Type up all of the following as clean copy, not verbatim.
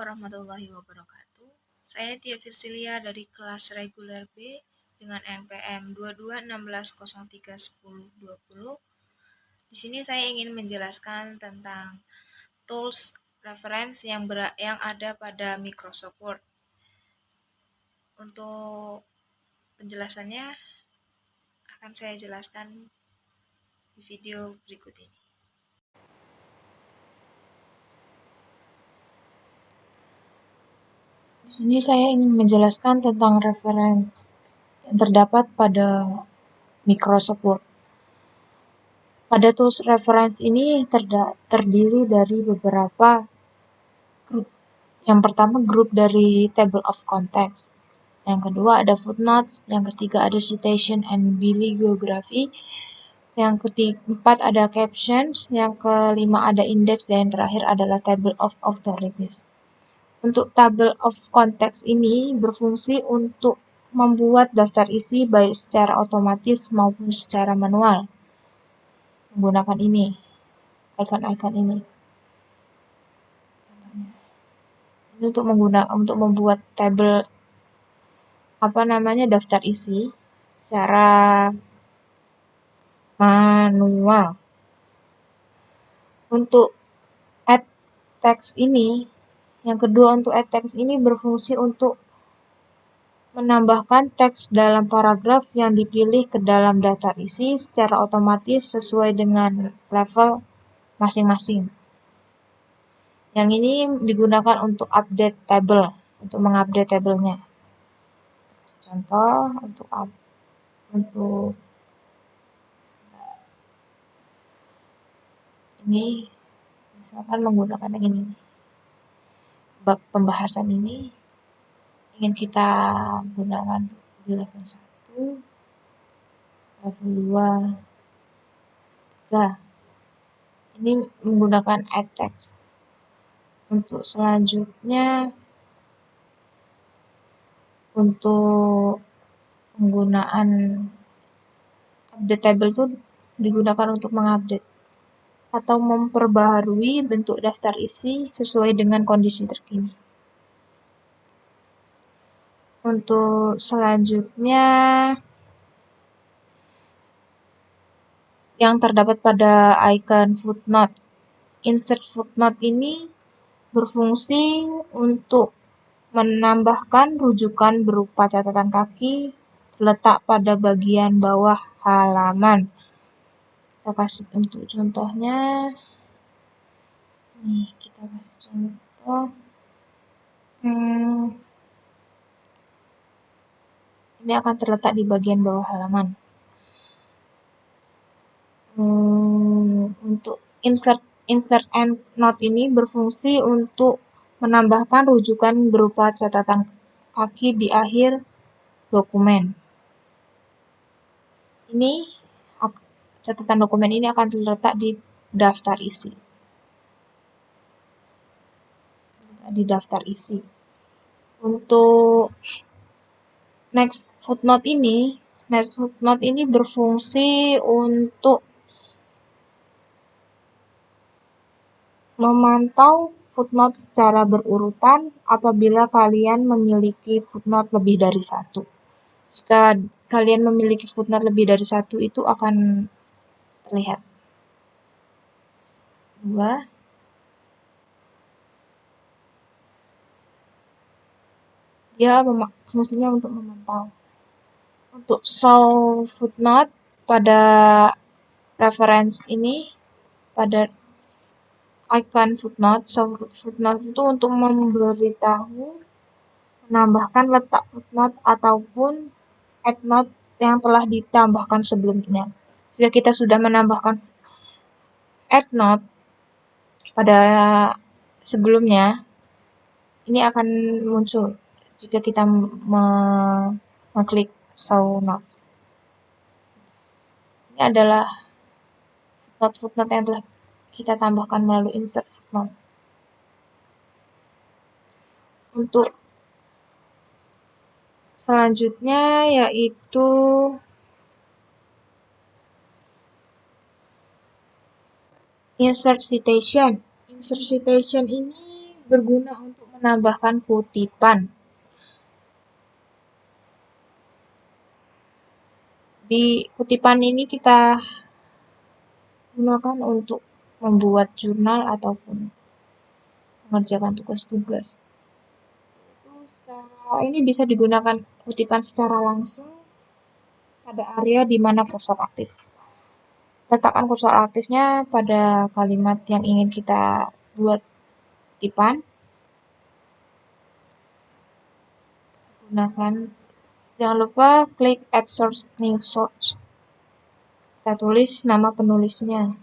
warahmatullahi wabarakatuh. Saya Tia Virsilia dari kelas reguler B dengan NPM 2216031020. Di sini saya ingin menjelaskan tentang tools reference yang ada pada Microsoft Word. Untuk penjelasannya akan saya jelaskan di video berikut ini. Di sini saya ingin menjelaskan tentang reference yang terdapat pada Microsoft Word. Pada tools reference ini terdiri dari beberapa grup. Yang pertama grup dari table of contents. Yang kedua ada footnotes. Yang ketiga ada citation and bibliography. Yang keempat ada captions. Yang kelima ada index. Dan yang terakhir adalah table of authorities. Untuk table of contents ini berfungsi untuk membuat daftar isi baik secara otomatis maupun secara manual menggunakan ini, icon-icon ini. Ini untuk membuat tabel daftar isi secara manual. Untuk add text ini, yang kedua untuk add text ini berfungsi untuk menambahkan teks dalam paragraf yang dipilih ke dalam daftar isi secara otomatis sesuai dengan level masing-masing. Yang ini digunakan untuk update table, untuk mengupdate tabelnya. Contoh untuk ini misalkan menggunakan yang ini. Bab pembahasan ini ingin kita gunakan di level 1, level 2, 3. Ini menggunakan add text. Untuk selanjutnya, untuk penggunaan update table itu digunakan untuk mengupdate atau memperbaharui bentuk daftar isi sesuai dengan kondisi terkini. Untuk selanjutnya, yang terdapat pada icon footnote. Insert footnote ini berfungsi untuk menambahkan rujukan berupa catatan kaki terletak pada bagian bawah halaman. Kita kasih untuk contohnya. Nih, kita kasih contoh. Ini akan terletak di bagian bawah halaman. Untuk insert end note ini berfungsi untuk menambahkan rujukan berupa catatan kaki di akhir dokumen. Ini catatan dokumen ini akan terletak di daftar isi. Untuk next footnote ini berfungsi untuk memantau footnote secara berurutan apabila kalian memiliki footnote lebih dari satu. Jika kalian memiliki footnote lebih dari satu, itu akan terlihat. 2. Dia fungsinya untuk memantau. Untuk show footnote pada reference ini, pada icon footnote, show footnote itu untuk memberitahu, menambahkan letak footnote ataupun add note yang telah ditambahkan sebelumnya. Jika kita sudah menambahkan add note pada sebelumnya, ini akan muncul jika kita mengklik show notes. Ini adalah footnote yang telah kita tambahkan melalui insert footnote. Untuk selanjutnya yaitu insert citation. Insert citation ini berguna untuk menambahkan kutipan. Di kutipan ini kita gunakan untuk membuat jurnal ataupun mengerjakan tugas-tugas. Ini bisa digunakan kutipan secara langsung pada area di mana kursor aktif. Letakkan kursor aktifnya pada kalimat yang ingin kita buat kutipan. Gunakan, jangan lupa klik add source new source. Kita tulis nama penulisnya.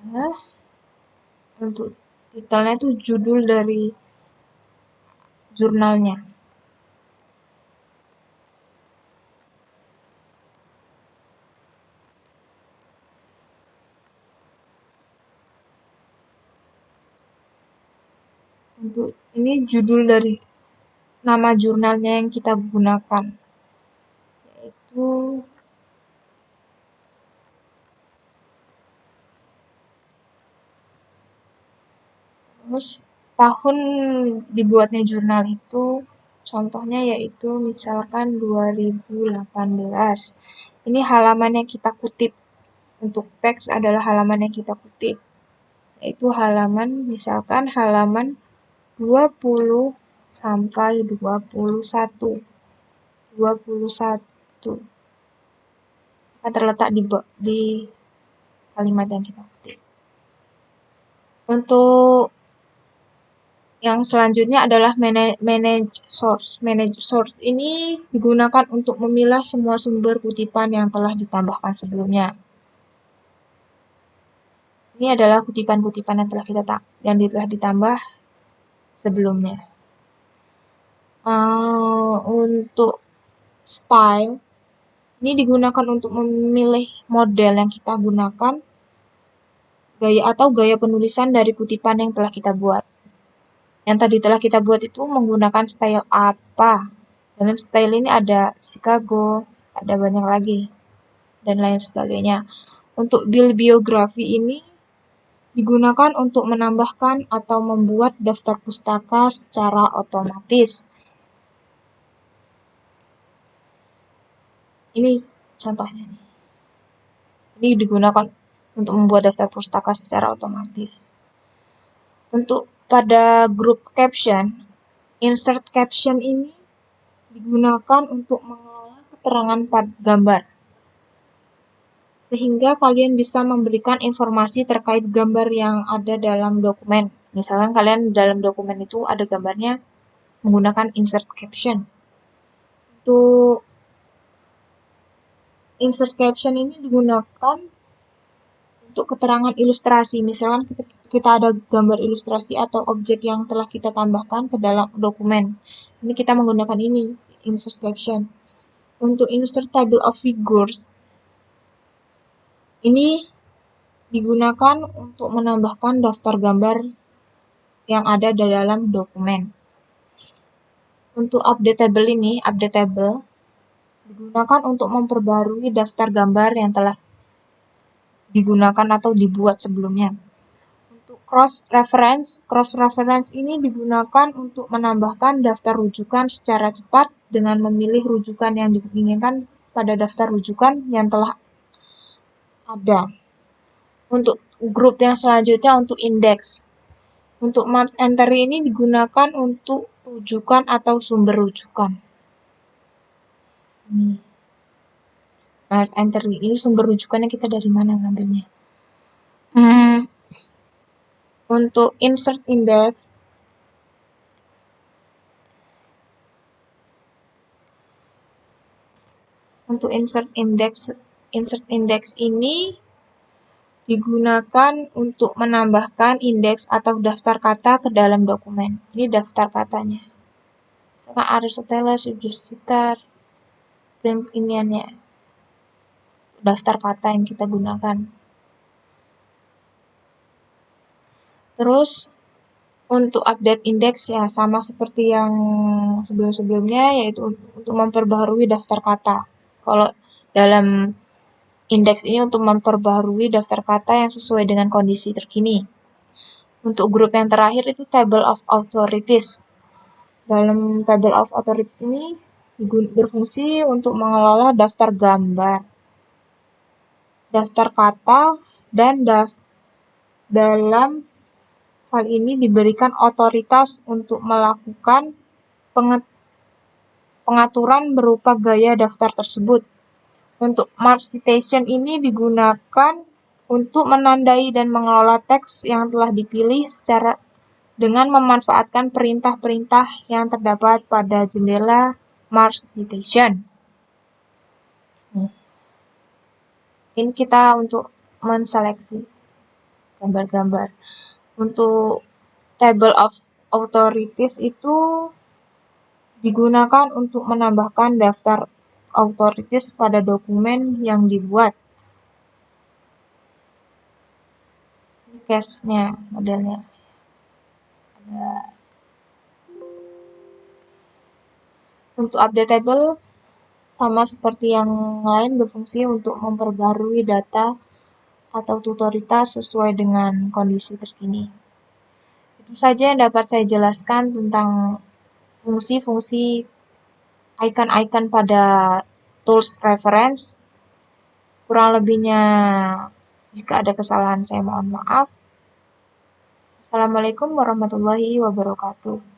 Nah, untuk titelnya itu judul dari jurnalnya. Untuk ini judul dari nama jurnalnya yang kita gunakan, yaitu terus tahun dibuatnya jurnal itu contohnya yaitu misalkan 2018. Ini halaman yang kita kutip. Untuk teks adalah halaman yang kita kutip, yaitu halaman misalkan halaman 20 sampai 21. 21 akan terletak di kalimat yang kita kutip. Untuk yang selanjutnya adalah manage source. Manage source ini digunakan untuk memilah semua sumber kutipan yang telah ditambahkan sebelumnya. Ini adalah kutipan-kutipan yang telah ditambah sebelumnya. Untuk style ini digunakan untuk memilih model yang kita gunakan, gaya penulisan dari kutipan yang telah kita buat. Yang tadi telah kita buat itu menggunakan style apa? Dalam style ini ada Chicago, ada banyak lagi, dan lain sebagainya. Untuk bibliografi ini digunakan untuk menambahkan atau membuat daftar pustaka secara otomatis. Ini contohnya nih. Ini digunakan untuk membuat daftar pustaka secara otomatis. Untuk pada grup caption, insert caption ini digunakan untuk mengelola keterangan gambar. Sehingga kalian bisa memberikan informasi terkait gambar yang ada dalam dokumen. Misalkan kalian dalam dokumen itu ada gambarnya menggunakan insert caption. Untuk insert caption ini digunakan untuk keterangan ilustrasi. Misalkan kita ada gambar ilustrasi atau objek yang telah kita tambahkan ke dalam dokumen. Ini kita menggunakan ini, insert caption. Untuk insert table of figures, ini digunakan untuk menambahkan daftar gambar yang ada di dalam dokumen. Untuk update table ini, digunakan untuk memperbarui daftar gambar yang telah digunakan atau dibuat sebelumnya. Untuk cross reference ini digunakan untuk menambahkan daftar rujukan secara cepat dengan memilih rujukan yang diinginkan pada daftar rujukan yang telah ada. Untuk grup yang selanjutnya untuk indeks. Untuk mark entry ini digunakan untuk rujukan atau sumber rujukan. Ini mark entry ini sumber rujukannya kita dari mana ngambilnya. Untuk insert index ini digunakan untuk menambahkan indeks atau daftar kata ke dalam dokumen. Ini daftar katanya. Misalkan Aristoteles, Jupiter, iniannya. Daftar kata yang kita gunakan. Terus untuk update indeks ya sama seperti yang sebelum-sebelumnya, yaitu untuk memperbaharui daftar kata. Kalau dalam indeks ini untuk memperbaharui daftar kata yang sesuai dengan kondisi terkini. Untuk grup yang terakhir itu table of authorities. Dalam table of authorities ini berfungsi untuk mengelola daftar gambar, daftar kata, dan dalam hal ini diberikan otoritas untuk melakukan pengaturan berupa gaya daftar tersebut. Untuk mark citation ini digunakan untuk menandai dan mengelola teks yang telah dipilih secara dengan memanfaatkan perintah-perintah yang terdapat pada jendela mark citation. Ini kita untuk menseleksi gambar-gambar. Untuk table of authorities itu digunakan untuk menambahkan daftar authorities pada dokumen yang dibuat. Ini case-nya, modelnya. Untuk update table, sama seperti yang lain berfungsi untuk memperbarui data atau tutoritas sesuai dengan kondisi terkini. Itu saja yang dapat saya jelaskan tentang fungsi-fungsi icon-icon pada tools reference. Kurang lebihnya, jika ada kesalahan saya mohon maaf. Assalamualaikum warahmatullahi wabarakatuh.